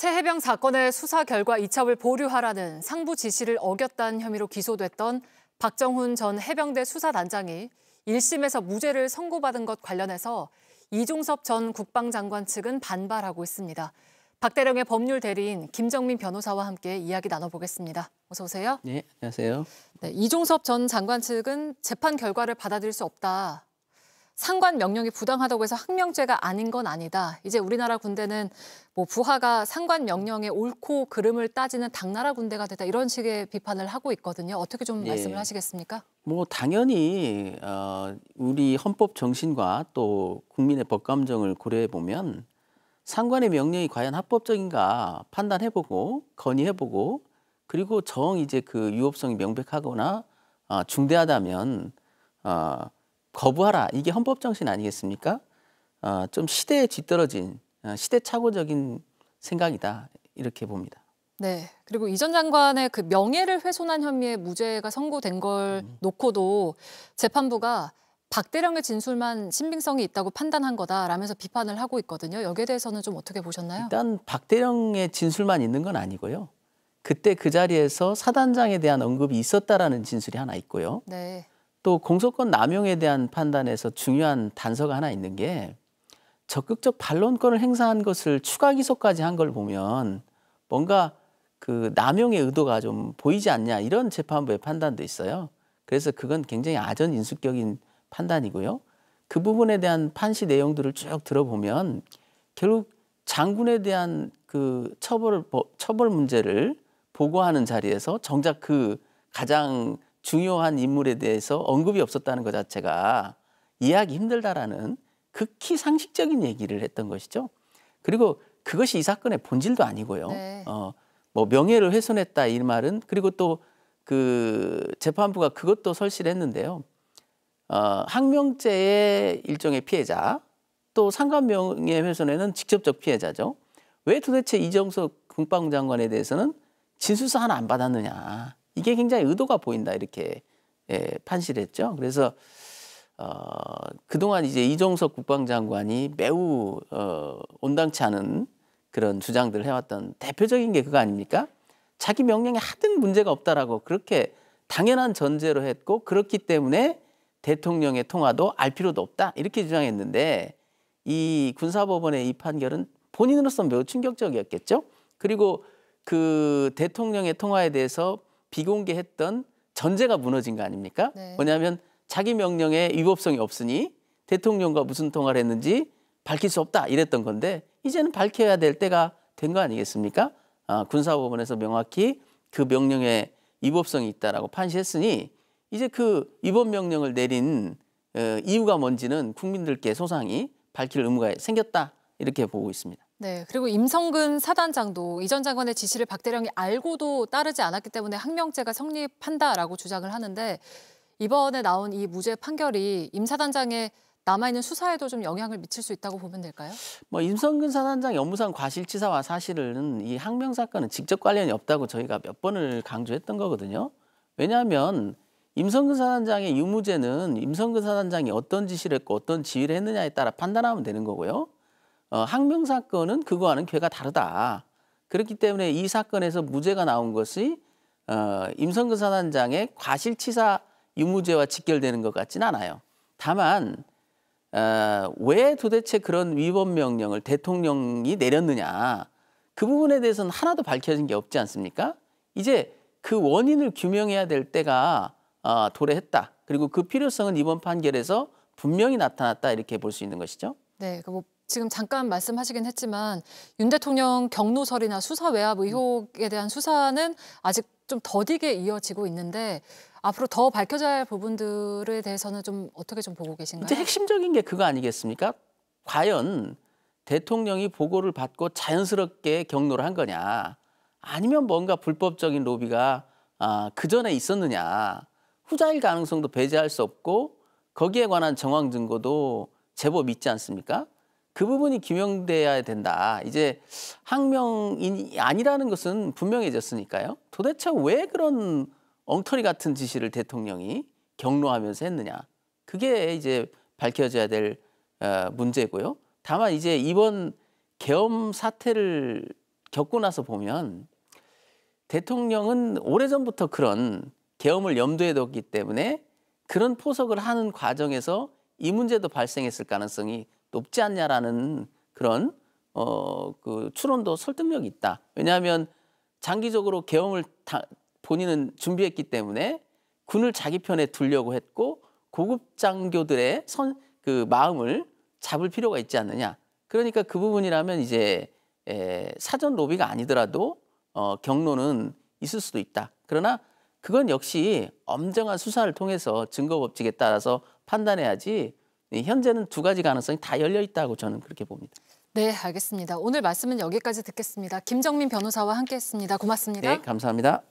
최혜병 사건의 수사 결과 이첩을 보류하라는 상부 지시를 어겼다는 혐의로 기소됐던 박정훈 전 해병대 수사단장이 1심에서 무죄를 선고받은 것 관련해서 이종섭 전 국방장관 측은 반발하고 있습니다. 박대령의 법률 대리인 김정민 변호사와 함께 이야기 나눠보겠습니다. 어서 오세요. 네, 안녕하세요. 네, 이종섭 전 장관 측은 재판 결과를 받아들일 수 없다. 상관 명령이 부당하다고 해서 항명죄가 아닌 건 아니다. 이제 우리나라 군대는 부하가 상관 명령의 옳고 그름을 따지는 당나라 군대가 됐다. 이런 식의 비판을 하고 있거든요. 어떻게 좀 말씀을 하시겠습니까? 당연히 우리 헌법 정신과 또 국민의 법 감정을 고려해 보면 상관의 명령이 과연 합법적인가 판단해보고 건의해보고 그리고 이제 그 위법성이 명백하거나 중대하다면 거부하라. 이게 헌법 정신 아니겠습니까? 좀 시대에 뒤떨어진 시대착오적인 생각이다. 이렇게 봅니다. 네. 그리고 이 전 장관의 그 명예를 훼손한 혐의의 무죄가 선고된 걸 놓고도 재판부가 박대령의 진술만 신빙성이 있다고 판단한 거다라면서 비판을 하고 있거든요. 여기에 대해서는 좀 어떻게 보셨나요? 일단 박대령의 진술만 있는 건 아니고요. 그때 그 자리에서 사단장에 대한 언급이 있었다라는 진술이 하나 있고요. 네. 또 공소권 남용에 대한 판단에서 중요한 단서가 하나 있는 게 적극적 반론권을 행사한 것을 추가 기소까지 한 걸 보면 뭔가 그 남용의 의도가 좀 보이지 않냐 이런 재판부의 판단도 있어요. 그래서 그건 굉장히 아전인수격인 판단이고요. 그 부분에 대한 판시 내용들을 쭉 들어보면 결국 장군에 대한 그 처벌 문제를 보고하는 자리에서 정작 그 가장 중요한 인물에 대해서 언급이 없었다는 것 자체가 이해하기 힘들다라는 극히 상식적인 얘기를 했던 것이죠. 그리고 그것이 이 사건의 본질도 아니고요. 네. 명예를 훼손했다 이 말은 그리고 또 그 재판부가 그것도 설시를 했는데요. 항명죄의 일종의 피해자 또 상관 명예훼손에는 직접적 피해자죠. 왜 도대체 이종섭 국방장관에 대해서는 진술서 하나 안 받았느냐. 이게 굉장히 의도가 보인다 이렇게 판시를 했죠. 그래서 그동안 이제 이종섭 국방장관이 매우 온당치 않은 그런 주장들을 해왔던 대표적인 게 그거 아닙니까? 자기 명령에 하등 문제가 없다라고 그렇게 당연한 전제로 했고 그렇기 때문에 대통령의 통화도 알 필요도 없다 이렇게 주장했는데 이 군사법원의 이 판결은 본인으로서 매우 충격적이었겠죠. 그리고 그 대통령의 통화에 대해서 비공개했던 전제가 무너진 거 아닙니까? 네. 뭐냐면 자기 명령에 위법성이 없으니 대통령과 무슨 통화를 했는지 밝힐 수 없다 이랬던 건데 이제는 밝혀야 될 때가 된 거 아니겠습니까? 군사법원에서 명확히 그 명령에 위법성이 있다라고 판시했으니 이제 그 위법 명령을 내린 이유가 뭔지는 국민들께 소상히 밝힐 의무가 생겼다 이렇게 보고 있습니다. 네. 그리고 임성근 사단장도 이 전 장관의 지시를 박대령이 알고도 따르지 않았기 때문에 항명죄가 성립한다라고 주장을 하는데 이번에 나온 이 무죄 판결이 임 사단장의 남아있는 수사에도 좀 영향을 미칠 수 있다고 보면 될까요? 임성근 사단장 업무상 과실치사와 사실은 이 항명 사건은 직접 관련이 없다고 저희가 몇 번을 강조했던 거거든요. 왜냐하면 임성근 사단장의 유무죄는 임성근 사단장이 어떤 지시를 했고 어떤 지휘를 했느냐에 따라 판단하면 되는 거고요. 항명 사건은 그거와는 궤가 다르다. 그렇기 때문에 이 사건에서 무죄가 나온 것이 임성근 사단장의 과실치사 유무죄와 직결되는 것 같지는 않아요. 다만 왜 도대체 그런 위법 명령을 대통령이 내렸느냐 그 부분에 대해서는 하나도 밝혀진 게 없지 않습니까? 이제 그 원인을 규명해야 될 때가 도래했다. 그리고 그 필요성은 이번 판결에서 분명히 나타났다 이렇게 볼 수 있는 것이죠. 네, 지금 잠깐 말씀하시긴 했지만 윤 대통령 경로설이나 수사 외압 의혹에 대한 수사는 아직 좀 더디게 이어지고 있는데 앞으로 더 밝혀져야 할 부분들에 대해서는 좀 어떻게 좀 보고 계신가요? 이제 핵심적인 게 그거 아니겠습니까? 과연 대통령이 보고를 받고 자연스럽게 경로를 한 거냐 아니면 뭔가 불법적인 로비가 그 전에 있었느냐 후자일 가능성도 배제할 수 없고 거기에 관한 정황 증거도 제법 있지 않습니까? 그 부분이 규명돼야 된다. 이제 항명이 아니라는 것은 분명해졌으니까요. 도대체 왜 그런 엉터리 같은 지시를 대통령이 경로하면서 했느냐. 그게 이제 밝혀져야 될 문제고요. 다만 이제 이번 계엄 사태를 겪고 나서 보면 대통령은 오래전부터 그런 계엄을 염두에 뒀기 때문에 그런 포석을 하는 과정에서 이 문제도 발생했을 가능성이 높지 않냐라는 그런 그 추론도 설득력이 있다. 왜냐하면 장기적으로 계엄을 본인은 준비했기 때문에 군을 자기 편에 두려고 했고 고급 장교들의 그 마음을 잡을 필요가 있지 않느냐. 그러니까 그 부분이라면 이제 사전 로비가 아니더라도 경로는 있을 수도 있다. 그러나 그건 역시 엄정한 수사를 통해서 증거 법칙에 따라서 판단해야지 현재는 두 가지 가능성이 다 열려 있다고 저는 그렇게 봅니다. 네, 알겠습니다. 오늘 말씀은 여기까지 듣겠습니다. 김정민 변호사와 함께했습니다. 고맙습니다. 네, 감사합니다.